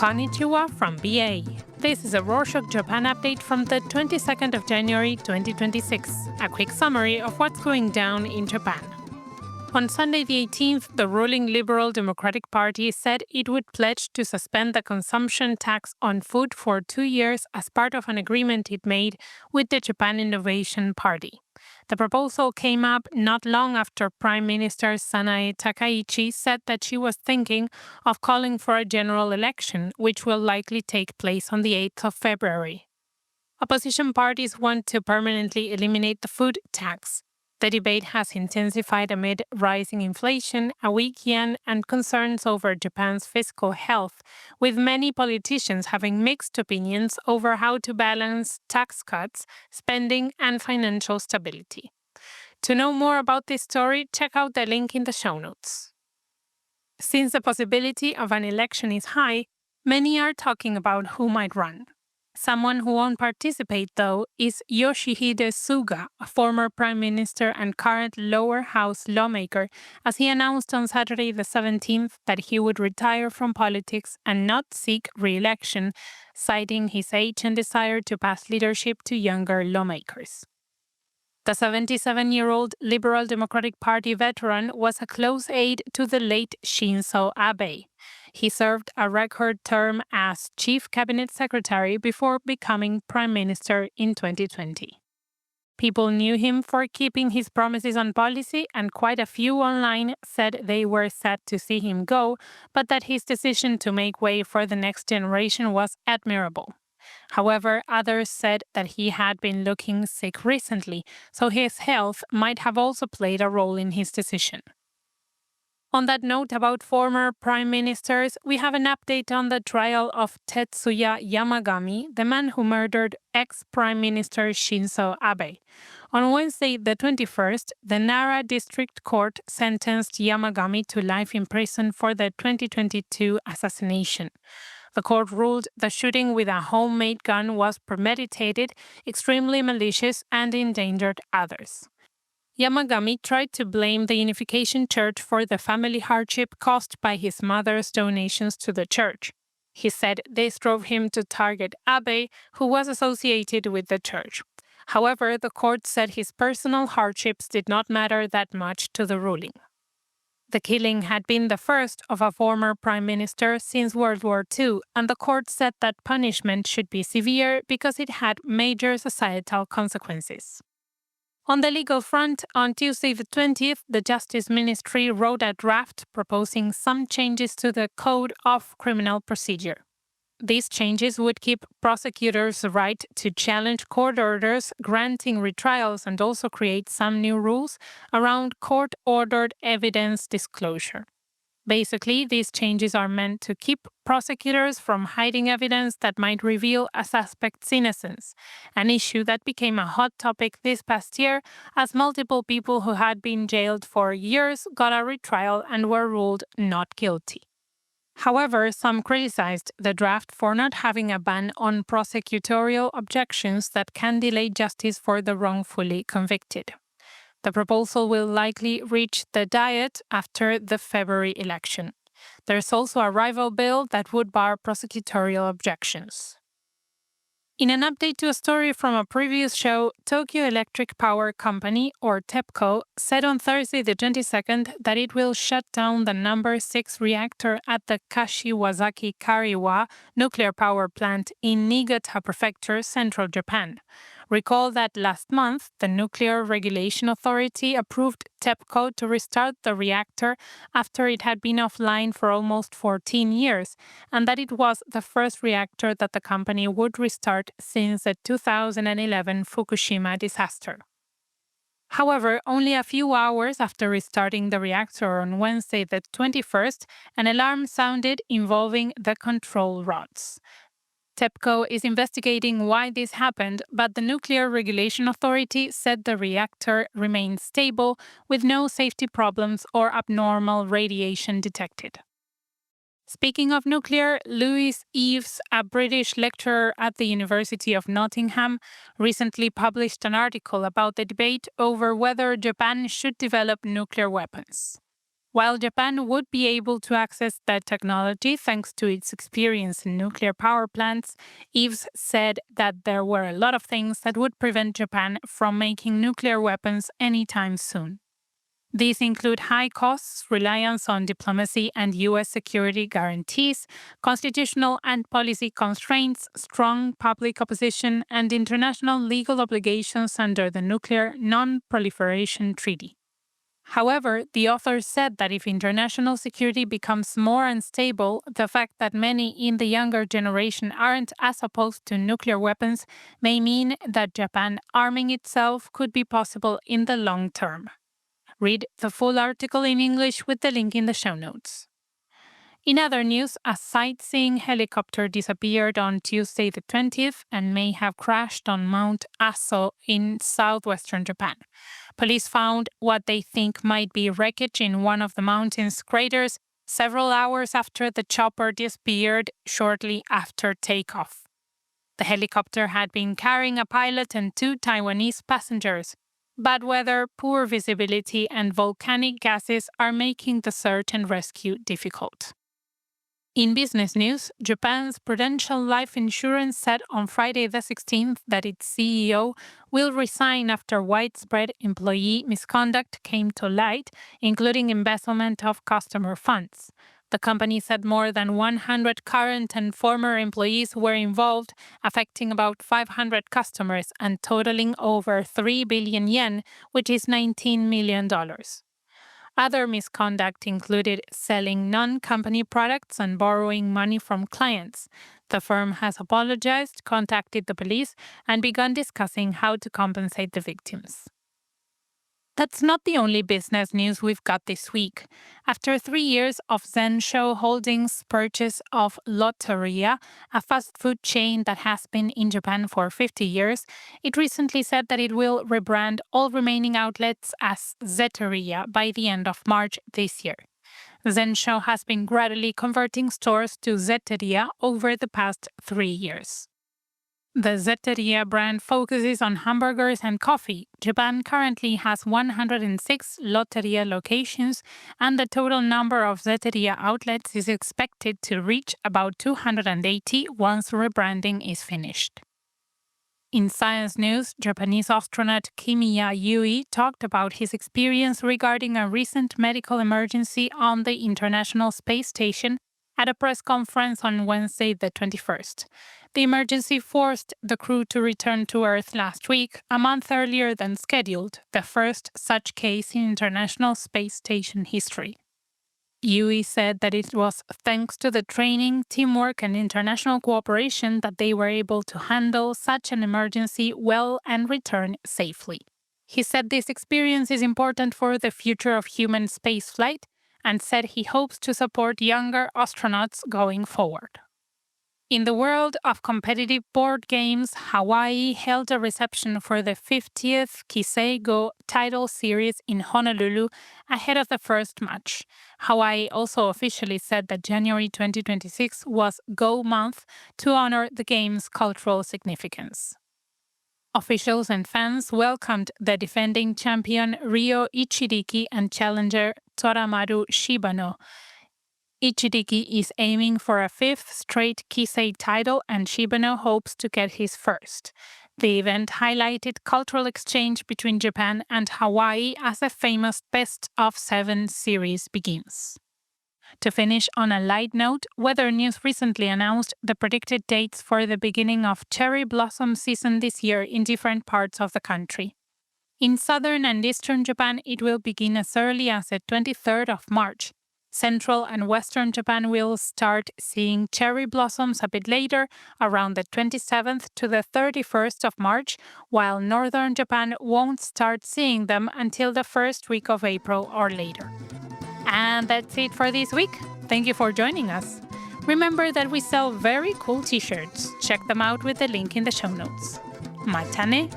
Konnichiwa from BA. This is a Rorschach Japan update from the 22nd of January 2026, a quick summary of what's going down in Japan. On Sunday the 18th, the ruling Liberal Democratic Party said it would pledge to suspend the consumption tax on food for 2 years as part of an agreement it made with the Japan Innovation Party. The proposal came up not long after Prime Minister Sanae Takaichi said that she was thinking of calling for a general election, which will likely take place on the 8th of February. Opposition parties want to permanently eliminate the food tax. The debate has intensified amid rising inflation, a weak yen, and concerns over Japan's fiscal health, with many politicians having mixed opinions over how to balance tax cuts, spending, and financial stability. To know more about this story, check out the link in the show notes. Since the possibility of an election is high, many are talking about who might run. Someone who won't participate, though, is Yoshihide Suga, a former prime minister and current lower house lawmaker, as he announced on Saturday the 17th that he would retire from politics and not seek re-election, citing his age and desire to pass leadership to younger lawmakers. The 77-year-old Liberal Democratic Party veteran was a close aide to the late Shinzo Abe. He served a record term as Chief Cabinet Secretary before becoming Prime Minister in 2020. People knew him for keeping his promises on policy, and quite a few online said they were sad to see him go, but that his decision to make way for the next generation was admirable. However, others said that he had been looking sick recently, so his health might have also played a role in his decision. On that note about former prime ministers, we have an update on the trial of Tetsuya Yamagami, the man who murdered ex-Prime Minister Shinzo Abe. On Wednesday, the 21st, the Nara District Court sentenced Yamagami to life in prison for the 2022 assassination. The court ruled the shooting with a homemade gun was premeditated, extremely malicious, and endangered others. Yamagami tried to blame the Unification Church for the family hardship caused by his mother's donations to the church. He said this drove him to target Abe, who was associated with the church. However, the court said his personal hardships did not matter that much to the ruling. The killing had been the first of a former prime minister since World War II, and the court said that punishment should be severe because it had major societal consequences. On the legal front, on Tuesday the 20th, the Justice Ministry wrote a draft proposing some changes to the Code of Criminal Procedure. These changes would keep prosecutors the right to challenge court orders granting retrials and also create some new rules around court-ordered evidence disclosure. Basically, these changes are meant to keep prosecutors from hiding evidence that might reveal a suspect's innocence, an issue that became a hot topic this past year as multiple people who had been jailed for years got a retrial and were ruled not guilty. However, some criticized the draft for not having a ban on prosecutorial objections that can delay justice for the wrongfully convicted. The proposal will likely reach the Diet after the February election. There's also a rival bill that would bar prosecutorial objections. In an update to a story from a previous show, Tokyo Electric Power Company, or TEPCO, said on Thursday the 22nd that it will shut down the number 6 reactor at the Kashiwazaki Kariwa nuclear power plant in Niigata Prefecture, central Japan. Recall that last month, the Nuclear Regulation Authority approved TEPCO to restart the reactor after it had been offline for almost 14 years, and that it was the first reactor that the company would restart since the 2011 Fukushima disaster. However, only a few hours after restarting the reactor on Wednesday the 21st, an alarm sounded involving the control rods. TEPCO is investigating why this happened, but the Nuclear Regulation Authority said the reactor remained stable with no safety problems or abnormal radiation detected. Speaking of nuclear, Louis Eves, a British lecturer at the University of Nottingham, recently published an article about the debate over whether Japan should develop nuclear weapons. While Japan would be able to access that technology thanks to its experience in nuclear power plants, Eves said that there were a lot of things that would prevent Japan from making nuclear weapons anytime soon. These include high costs, reliance on diplomacy and U.S. security guarantees, constitutional and policy constraints, strong public opposition, and international legal obligations under the Nuclear Non-Proliferation Treaty. However, the author said that if international security becomes more unstable, the fact that many in the younger generation aren't as opposed to nuclear weapons may mean that Japan arming itself could be possible in the long term. Read the full article in English with the link in the show notes. In other news, a sightseeing helicopter disappeared on Tuesday the 20th and may have crashed on Mount Aso in southwestern Japan. Police found what they think might be wreckage in one of the mountain's craters several hours after the chopper disappeared shortly after takeoff. The helicopter had been carrying a pilot and 2 Taiwanese passengers. Bad weather, poor visibility, and volcanic gases are making the search and rescue difficult. In business news, Japan's Prudential Life Insurance said on Friday the 16th that its CEO will resign after widespread employee misconduct came to light, including embezzlement of customer funds. The company said more than 100 current and former employees were involved, affecting about 500 customers and totaling over 3 billion yen, which is $19 million. Other misconduct included selling non-company products and borrowing money from clients. The firm has apologized, contacted the police, and begun discussing how to compensate the victims. That's not the only business news we've got this week. After 3 years of Zensho Holdings' purchase of Lotteria, a fast food chain that has been in Japan for 50 years, it recently said that it will rebrand all remaining outlets as Zetteria by the end of March this year. Zensho has been gradually converting stores to Zetteria over the past 3 years. The Zetteria brand focuses on hamburgers and coffee. Japan currently has 106 Lotteria locations, and the total number of Zetteria outlets is expected to reach about 280 once rebranding is finished. In science news, Japanese astronaut Kimiya Yui talked about his experience regarding a recent medical emergency on the International Space Station at a press conference on Wednesday the 21st. The emergency forced the crew to return to Earth last week, a month earlier than scheduled, the first such case in International Space Station history. Yui said that it was thanks to the training, teamwork, and international cooperation that they were able to handle such an emergency well and return safely. He said this experience is important for the future of human spaceflight and said he hopes to support younger astronauts going forward. In the world of competitive board games, Hawaii held a reception for the 50th Kisei Go title series in Honolulu ahead of the first match. Hawaii also officially said that January 2026 was Go Month to honor the game's cultural significance. Officials and fans welcomed the defending champion Ryo Ichiriki and challenger Toramaru Shibano. Ichiriki is aiming for a 5th straight Kisei title, and Shibano hopes to get his first. The event highlighted cultural exchange between Japan and Hawaii as the famous best-of-7 series begins. To finish on a light note, Weather News recently announced the predicted dates for the beginning of cherry blossom season this year in different parts of the country. In southern and eastern Japan, it will begin as early as the 23rd of March. Central and western Japan will start seeing cherry blossoms a bit later, around the 27th to the 31st of March, while northern Japan won't start seeing them until the first week of April or later. And that's it for this week. Thank you for joining us. Remember that we sell very cool t-shirts. Check them out with the link in the show notes. Mata ne!